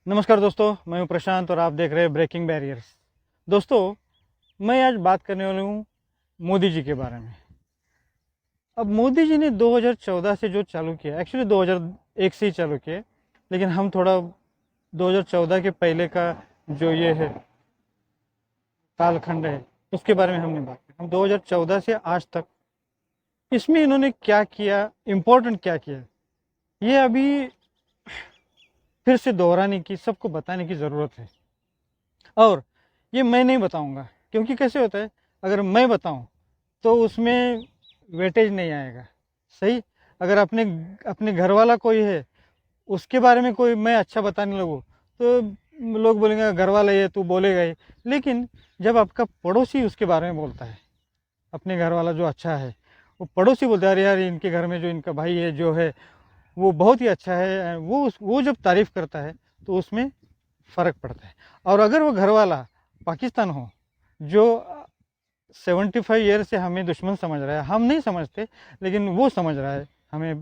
नमस्कार दोस्तों, मैं हूं प्रशांत और आप देख रहे हैं ब्रेकिंग बैरियर्स। दोस्तों, मैं आज बात करने वाला हूं मोदी जी के बारे में। अब मोदी जी ने 2014 से जो चालू किया, एक्चुअली 2001 से ही चालू किया, लेकिन हम थोड़ा 2014 के पहले का जो ये है कालखंड है उसके बारे में हमने बात की। हम 2014 से आज तक इसमें इन्होंने क्या किया, इम्पोर्टेंट क्या किया, ये अभी फिर से दोहराने की, सबको बताने की ज़रूरत है। और ये मैं नहीं बताऊंगा, क्योंकि कैसे होता है, अगर मैं बताऊं तो उसमें वेटेज नहीं आएगा। सही। अगर अपने अपने घर वाला कोई है, उसके बारे में कोई मैं अच्छा बताने लगूँ तो लोग बोलेंगे घर वाला ये तू बोलेगा ही। लेकिन जब आपका पड़ोसी उसके बारे में बोलता है, अपने घर वाला जो अच्छा है, वो पड़ोसी बोलता है अरे यार इनके घर में जो इनका भाई है जो है वो बहुत ही अच्छा है, वो जब तारीफ़ करता है तो उसमें फ़र्क पड़ता है। और अगर वो घर वाला पाकिस्तान हो, जो 75 ईयर से हमें दुश्मन समझ रहा है, हम नहीं समझते, लेकिन वो समझ रहा है हमें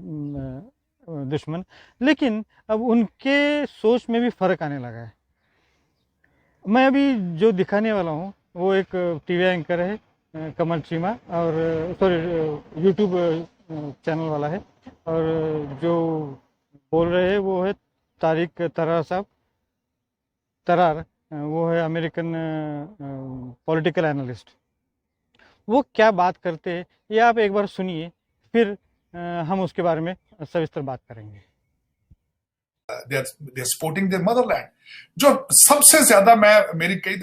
दुश्मन, लेकिन अब उनके सोच में भी फ़र्क आने लगा है। मैं अभी जो दिखाने वाला हूँ वो एक टीवी एंकर है, कमल चीमा, और सॉरी यूट्यूब चैनल वाला है, और जो बोल रहे हैं वो है तारिक तरार साहब, तरार। वो है अमेरिकन पॉलिटिकल एनालिस्ट। वो क्या बात करते हैं ये आप एक बार सुनिए, फिर हम उसके बारे में सविस्तर बात करेंगे। They are supporting their motherland. जो सबसे ज्यादा मैं पिछली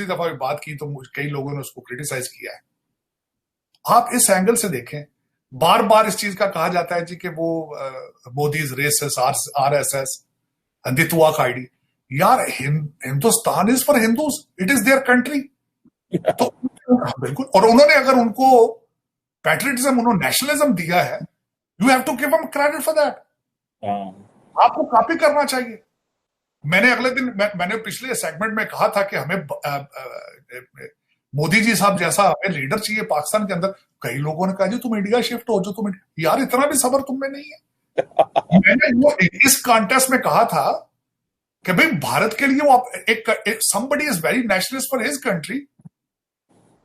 दफा भी बात की तो कई लोगों ने उसको क्रिटिसाइज किया है। आप इस एंगल से देखें, बार बार इस चीज का कहा जाता है जी कि वो मोदी इज रेसिस्ट, आरएसएस, दितुआ का आईडी। यार Hindustan is for Hindus, it is their country. तो बिल्कुल, और उन्होंने अगर उनको पैट्रियटिज्म, उन्होंने नेशनलिज्म दिया है, you have to give them credit for that. आपको कॉपी करना चाहिए। मैंने अगले दिन मैंने पिछले सेगमेंट में कहा था कि हमें मोदी जी साहब जैसा हमें लीडर चाहिए पाकिस्तान के अंदर। कई लोगों ने कहा जी तुम इंडिया शिफ्ट हो, जो तुम यार इतना भी सब्र तुम में नहीं है। मैंने वो इस कॉन्टेस्ट में कहा था कि भाई भारत के लिए वो एक somebody is very nationalist for his country,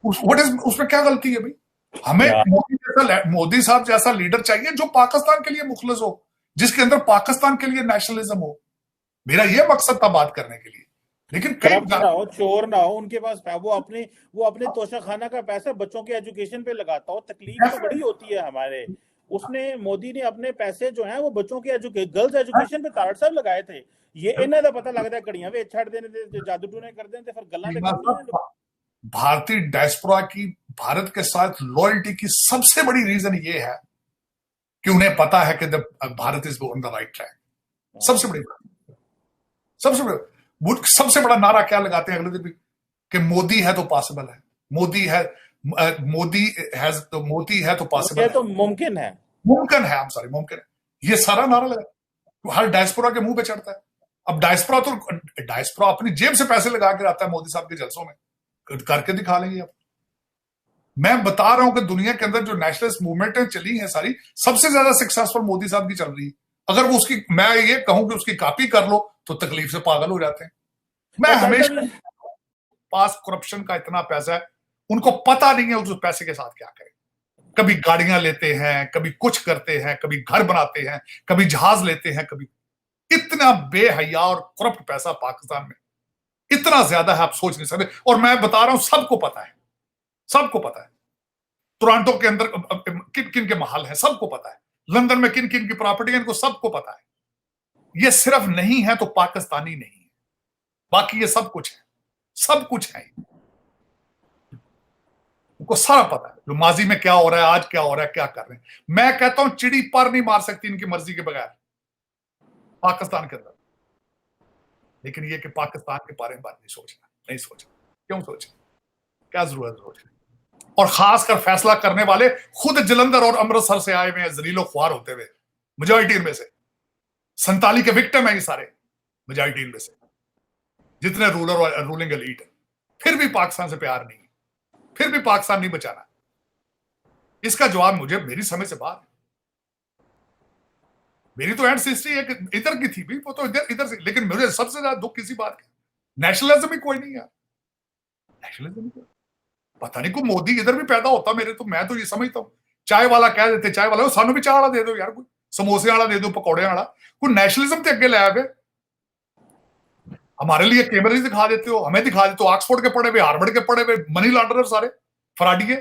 उसमें क्या गलती है भाई। हमें मोदी साहब जैसा लीडर चाहिए जो पाकिस्तान के लिए मुखलिस हो, जिसके अंदर पाकिस्तान के लिए नेशनलिज्म हो। मेरा ये मकसद था बात करने के लिए। लेकिन कई करप्ट ना हो, चोर ना हो, उनके पास वो अपने तोशाखाना का पैसा बच्चों के एजुकेशन पे लगाता हो। तकलीफ तो बड़ी होती है हमारे। उसने मोदी ने अपने पैसे जो हैं वो बच्चों के गर्ल्स एजुकेशन पे तारड़ साहब लगाए थे। ये इन्हें तो पता लगता है घड़ियां वे छड़ देने थे, जादू टूने कर देने थे, फिर गल्ला पे करनी। भारतीय डायस्पोरा की भारत के साथ लॉयल्टी की सबसे बड़ी रीजन ये है कि उन्हें पता है कि Bharat is on the right track. सबसे बड़ी सबसे बड़ा नारा क्या लगाते हैं अगले दिन भी कि मोदी है तो पॉसिबल है, मोदी है, मोदी है तो पॉसिबल है, तो मुमकिन है, मुमकिन है, मुमकिन है। ये सारा नारा लगा हर डायस्पोरा के मुंह पे चढ़ता है। अब डायस्पोरा अपनी जेब से पैसे लगा के आता है मोदी साहब के जलसों में, करके दिखा लेंगे। अब मैं बता रहा हूं कि दुनिया के अंदर जो नेशनलिस्ट मूवमेंटें चली हैं सारी, सबसे ज्यादा सक्सेसफुल मोदी साहब की चल रही है। अगर वो उसकी, मैं ये कहूं कि उसकी कॉपी कर लो तो तकलीफ से पागल हो जाते हैं। मैं हमेशा पास करप्शन का इतना पैसा है, उनको पता नहीं है उस पैसे के साथ क्या करें। कभी गाड़ियां लेते हैं, कभी कुछ करते हैं, कभी घर बनाते हैं, कभी जहाज लेते हैं, कभी। इतना बेहया और करप्ट पैसा पाकिस्तान में इतना ज्यादा है, आप सोच नहीं सकते। और मैं बता रहा हूं, सबको पता है, सबको पता है टोरंटो के अंदर किन किन के महल हैं, सबको पता है। लंदन में किन किन की प्रॉपर्टी है, इनको सबको पता है। ये सिर्फ नहीं है तो पाकिस्तानी नहीं है, बाकी ये सब कुछ है, सब कुछ है। उनको सारा पता है जो माजी में क्या हो रहा है, आज क्या हो रहा है, क्या कर रहे हैं। मैं कहता हूं चिड़ी पर नहीं मार सकती इनकी मर्जी के बगैर पाकिस्तान के अंदर। लेकिन ये कि पाकिस्तान के बारे में बात नहीं सोचा। क्यों सोचे, क्या जरूरत सोचने। और खासकर फैसला करने वाले खुद जलंधर और अमृतसर से आए हुए हैं, जलीलो ख्वार होते हुए, मेजॉरिटी इनमें से 47 के विक्टिम है ये सारे, मेजॉरिटी इनमें से जितने रूलर और रूलिंग एलीट है। फिर भी पाकिस्तान से प्यार नहीं, फिर भी पाकिस्तान नहीं बचाना। इसका जवाब मुझे मेरी समझ से बाहर है। मेरी तो एंसेस्ट्री एक इधर की थी भी, वो तो इधर इधर से, लेकिन मुझे सबसे ज्यादा दुख किसी बात का, नेशनलिज्म ही कोई नहीं है, नेशनलिज्म ही पता नहीं को मोदी इधर भी पैदा होता मेरे तो, मैं तो ये समझता हूँ चाय वाला कह देते, चाय वाला सानू भी चाय वाला दे दो यार, कोई समोसे वाला दे दो, पकौड़े वाला, कोई नेशनलिज्म ते अगे लै आवे, हमारे लिए कैमरे दिखा देते हो, हमें दिखा देते हो ऑक्सफोर्ड के पढ़े हुए, हार्वर्ड के पढ़े हुए मनी लॉन्डरर सारे फराडिए,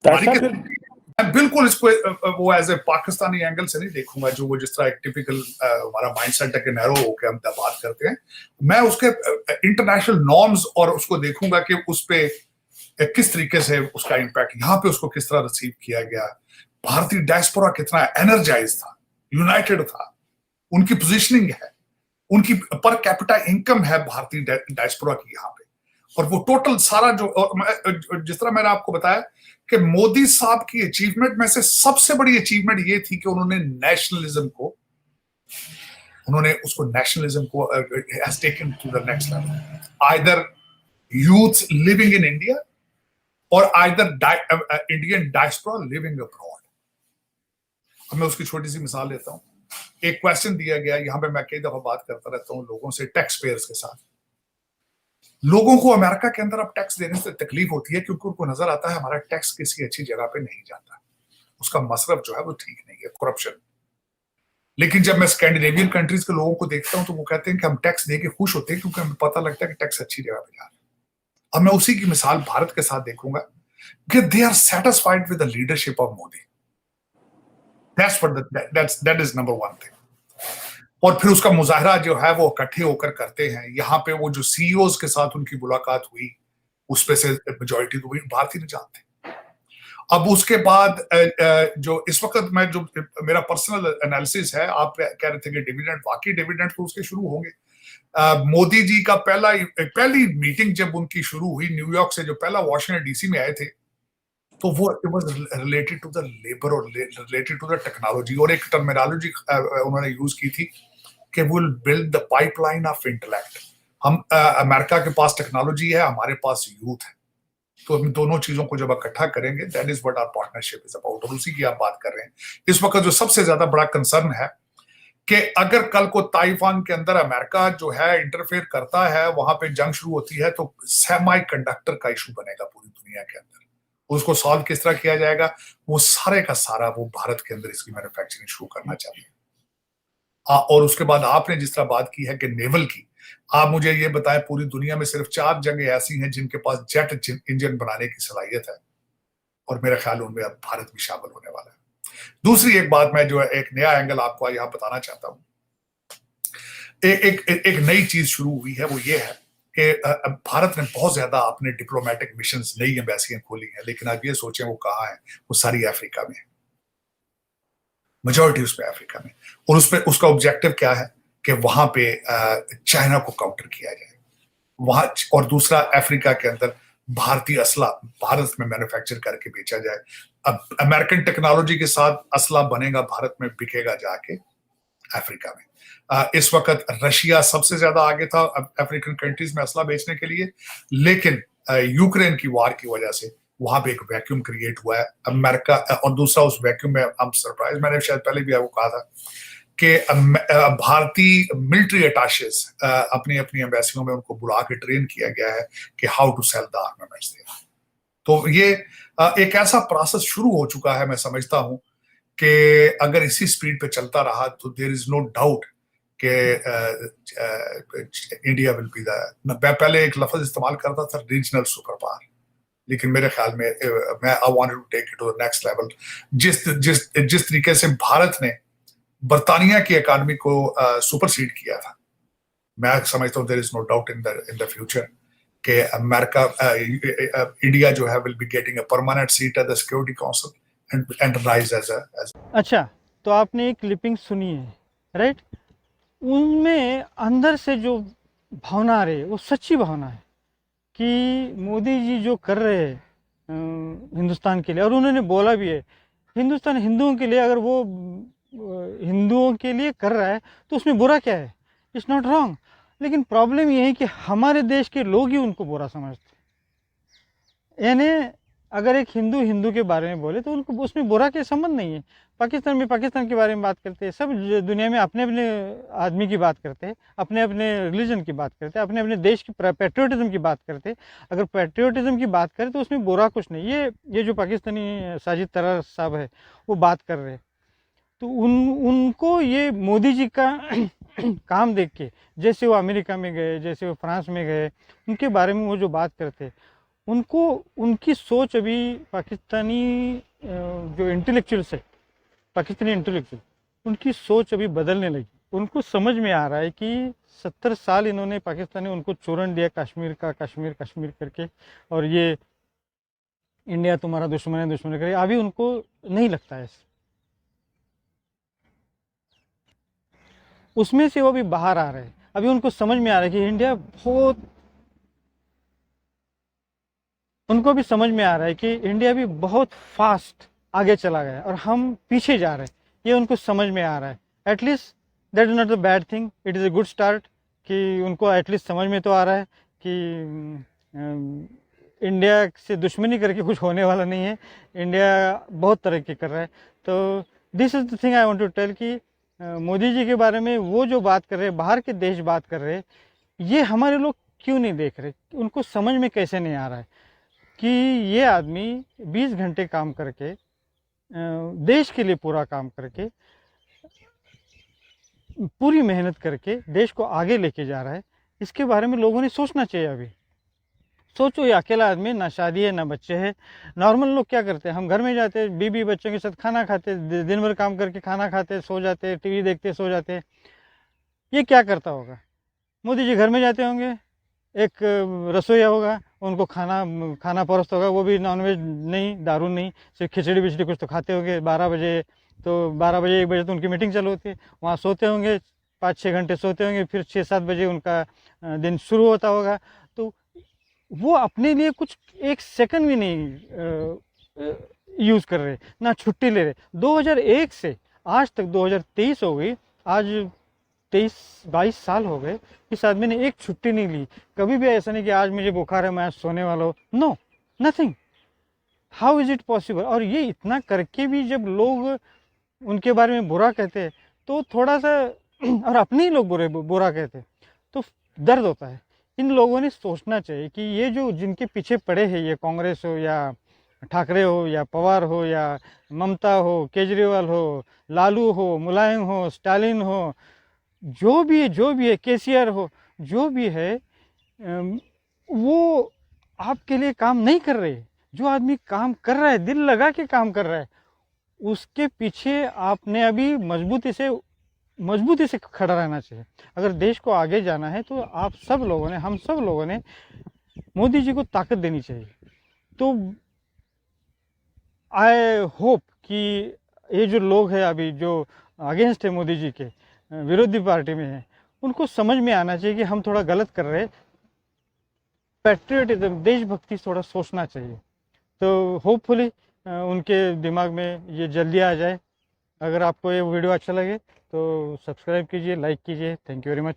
हमारी ताशा किस, फिर मैं बिल्कुल इसको वो एज ए पाकिस्तानी एंगल से नहीं देखूंगा, जो वो जिस तरह एक टिपिकल हमारा माइंडसेट है कि नैरो होकर हम बात करते हैं, मैं उसके इंटरनेशनल नॉर्म्स और उसको देखूंगा कि उस पे किस तरीके से उसका इम्पैक्ट यहाँ पे उसको किस तरह रिसीव किया गया, भारतीय डायस्पोरा कितना एनर्जाइज था, यूनाइटेड था, उनकी पोजिशनिंग है, उनकी पर कैपिटा इनकम है भारतीय डायस्पोरा की यहाँ पे, और वो टोटल सारा जो जिस तरह मैंने आपको बताया कि मोदी साहब की अचीवमेंट में से सबसे बड़ी अचीवमेंट ये थी कि उन्होंने नेशनलिज्म को, उन्होंने उसको नेशनलिज्म को has taken to the next level, either youth living in India और either Indian diaspora living abroad. अब मैं उसकी छोटी सी मिसाल लेता हूं, एक क्वेश्चन दिया गया यहां पे, मैं कई दफा बात करता रहता हूं लोगों से, टैक्स पेयर्स के साथ, लोगों को अमेरिका के अंदर अब टैक्स देने से तकलीफ होती है क्योंकि उनको नजर आता है हमारा टैक्स किसी अच्छी जगह पे नहीं जाता, उसका मसरफ जो है वो ठीक नहीं है, करप्शन। लेकिन जब मैं स्कैंडिनेवियन कंट्रीज के लोगों को देखता हूं तो वो कहते हैं कि हम टैक्स दे के खुश होते हैं क्योंकि हमें पता लगता है कि टैक्स अच्छी जगह पे जा रहा है। अब मैं उसी की मिसाल भारत के साथ देखूंगा कि they are satisfied with the leadership of Modi, that is number one thing. और फिर उसका मुजाहरा जो है वो इकट्ठे होकर करते हैं, यहाँ पे वो जो सीईओज के साथ उनकी मुलाकात हुई उस पे से मेजॉरिटी तो भारतीय नहीं जानते। अब उसके बाद जो इस वक्त मैं जो मेरा पर्सनल एनालिसिस है, आप कह रहे थे कि डिविडेंड, वाकई डिविडेंड तो उसके शुरू होंगे। मोदी जी का पहली मीटिंग जब उनकी शुरू हुई न्यूयॉर्क से, जो पहला वॉशिंगटन डीसी में आए थे, तो वो it was related to the labour और रिलेटेड टू द टेक्नोलॉजी, और एक टर्मिनोलॉजी उन्होंने यूज की थी कि will build the pipeline of intellect. हम अमेरिका के पास टेक्नोलॉजी है, हमारे पास यूथ है, तो हम दोनों चीजों को जब इकट्ठा करेंगे, that is what our partnership is about, और उसी की आप बात कर रहे हैं। इस वक्त जो सबसे ज्यादा बड़ा कंसर्न है कि अगर कल को ताइवान के अंदर अमेरिका जो है इंटरफेयर करता है, वहां पे जंग शुरू होती है, तो सेमी कंडक्टर का इशू बनेगा पूरी दुनिया के अंदर। उसको सॉल्व किस तरह किया जाएगा, वो सारे का सारा वो भारत के अंदर इसकी मैन्युफैक्चरिंग शुरू करना चाहिए। और उसके बाद आपने जिस तरह बात की है कि नेवल की, आप मुझे ये बताएं पूरी दुनिया में सिर्फ 4 जगह ऐसी हैं जिनके पास जेट इंजन बनाने की सलाहियत है, और मेरा ख्याल उनमें अब भारत भी शामिल होने वाला है। दूसरी एक बात मैं जो है एक नया एंगल आपको यहाँ बताना चाहता हूँ, एक नई चीज शुरू हुई है, वो ये है कि भारत ने बहुत ज्यादा अपने डिप्लोमेटिक मिशन, नई एम्बेसियां खोली हैं, लेकिन आप ये सोचें वो कहाँ है, वो सारी अफ्रीका में है, मेजोरिटी उसमें अफ्रीका में। और उसमें उसका ऑब्जेक्टिव क्या है कि वहां पे चाइना को काउंटर किया जाए वहां, और दूसरा अफ्रीका के अंदर भारतीय असला भारत में मैन्युफैक्चर करके बेचा जाए। अब अमेरिकन टेक्नोलॉजी के साथ असला बनेगा भारत में, बिकेगा जाके अफ्रीका में। इस वक्त रशिया सबसे ज्यादा आगे था अफ्रीकन कंट्रीज में असला बेचने के लिए, लेकिन यूक्रेन की वार की वजह से वहां पे एक वैक्यूम क्रिएट हुआ है अमेरिका, और दूसरा उस वैक्यूम में हम सरप्राइज, मैंने शायद पहले भी आपको कहा था कि भारतीय मिलिट्री अटैचेस अपनी अपनी एम्बेसियों में उनको बुला के ट्रेन किया गया है कि how to sell the armaments there. तो ये एक ऐसा प्रोसेस शुरू हो चुका है, मैं समझता हूं कि अगर इसी स्पीड पे चलता रहा तो देयर इज नो डाउट कि इंडिया विल बी द, मैं पहले एक लफ्ज इस्तेमाल करता था रीजनल सुपर पावर, लेकिन मेरे ख्याल में मैं I wanted to take it to the next level. जिस तरीके से भारत ने बर्तानिया की इकोनॉमी को सुपरसीड किया था, मैं समझता हूँ there is no doubt in the future कि अमेरिका इंडिया जो है will be getting a permanent seat at the security council and rise as अच्छा, तो आपने एक क्लिपिंग सुनी है, राइट? उनमें अंदर से जो भावना आ रही है वो सच्ची भावना है कि मोदी जी जो कर रहे हैं हिंदुस्तान के लिए, और उन्होंने बोला भी है हिंदुस्तान हिंदुओं के लिए, अगर वो हिंदुओं के लिए कर रहा है तो उसमें बुरा क्या है, इट्स नॉट रॉन्ग। लेकिन प्रॉब्लम ये है कि हमारे देश के लोग ही उनको बुरा समझते हैं। यानी अगर एक हिंदू हिंदू के बारे में बोले तो उनको उसमें बुरा के संबंध नहीं है। पाकिस्तान में पाकिस्तान के बारे में बात करते हैं, सब दुनिया में अपने अपने आदमी की बात करते हैं, अपने अपने रिलीजन की बात करते हैं, अपने अपने देश की पैट्रियोटिज्म की बात करते हैं। अगर पैट्रियोटिज्म की बात करें तो उसमें बुरा कुछ नहीं। ये जो पाकिस्तानी साजिद तरार साहब है वो बात कर रहे हैं, तो उनको ये मोदी जी का काम देख के, जैसे वो अमेरिका में गए, जैसे वो फ्रांस में गए, उनके बारे में वो जो बात करते, उनको उनकी सोच अभी पाकिस्तानी जो इंटेलेक्चुअल्स है, पाकिस्तानी इंटेलेक्चुअल, उनकी सोच अभी बदलने लगी। उनको समझ में आ रहा है कि 70 साल इन्होंने पाकिस्तानी उनको चूरन दिया कश्मीर का, कश्मीर कश्मीर करके, और ये इंडिया तुम्हारा दुश्मन है, दुश्मन करे, अभी उनको नहीं लगता है। उसमें से वो भी बाहर आ रहे हैं। अभी उनको समझ में आ रहा है कि इंडिया बहुत, उनको भी समझ में आ रहा है कि इंडिया भी बहुत फास्ट आगे चला गया और हम पीछे जा रहे हैं, ये उनको समझ में आ रहा है। At least that is not the bad thing, it is a good start कि उनको एटलीस्ट समझ में तो आ रहा है कि इंडिया से दुश्मनी करके कुछ होने वाला नहीं है, इंडिया बहुत तरक्की कर रहा है। तो this is the thing I want to tell कि मोदी जी के बारे में वो जो बात कर रहे हैं, बाहर के देश बात कर रहे हैं, ये हमारे लोग क्यों नहीं देख रहे, उनको समझ में कैसे नहीं आ रहा है कि ये आदमी 20 घंटे काम करके, देश के लिए पूरा काम करके, पूरी मेहनत करके देश को आगे लेके जा रहा है। इसके बारे में लोगों ने सोचना चाहिए। अभी सोचो, ये अकेला आदमी, ना शादी है ना बच्चे हैं। नॉर्मल लोग क्या करते हैं, हम घर में जाते, बीबी बच्चों के साथ खाना खाते, दिन भर काम करके खाना खाते, सो जाते, टीवी देखते, सो जाते। ये क्या करता होगा? मोदी जी घर में जाते होंगे, एक रसोईया होगा, उनको खाना परोसता होगा, वो भी नॉनवेज नहीं, दारू नहीं, सिर्फ खिचड़ी बिचड़ी कुछ तो खाते होंगे। 12 बजे 1 बजे तो उनकी मीटिंग चालू होती है, वहाँ सोते होंगे, 5-6 घंटे सोते होंगे, फिर 6-7 बजे उनका दिन शुरू होता होगा। तो वो अपने लिए कुछ 1 सेकंड भी नहीं यूज़ कर रहे, ना छुट्टी ले रहे। 2001 से आज तक 2023 हो गई, आज 23-22 साल हो गए, इस आदमी ने एक छुट्टी नहीं ली। कभी भी ऐसा नहीं कि आज मुझे बुखार है, मैं आज सोने वाला हूँ। No, nothing. How is it possible? और ये इतना करके भी जब लोग उनके बारे में बुरा कहते तो थोड़ा सा और अपने ही लोग बुरा कहते तो दर्द होता है। इन लोगों ने सोचना चाहिए कि ये जो जिनके पीछे पड़े हैं, ये कांग्रेस हो या ठाकरे हो या पवार हो या ममता हो, केजरीवाल हो, लालू हो, मुलायम हो, स्टालिन हो, जो भी है, केसीआर हो, जो भी है, वो आपके लिए काम नहीं कर रहे। जो आदमी काम कर रहा है, दिल लगा के काम कर रहा है, उसके पीछे आपने अभी मजबूती से खड़ा रहना चाहिए। अगर देश को आगे जाना है तो आप सब लोगों ने, हम सब लोगों ने मोदी जी को ताकत देनी चाहिए। तो आई होप कि ये जो लोग हैं अभी जो अगेंस्ट है मोदी जी के, विरोधी पार्टी में है, उनको समझ में आना चाहिए कि हम थोड़ा गलत कर रहे हैं। पैट्रियटिज्म, देशभक्ति थोड़ा सोचना चाहिए। तो होपफुली उनके दिमाग में ये जल्दी आ जाए। अगर आपको ये वीडियो अच्छा लगे तो सब्सक्राइब कीजिए, लाइक कीजिए। Thank you very much.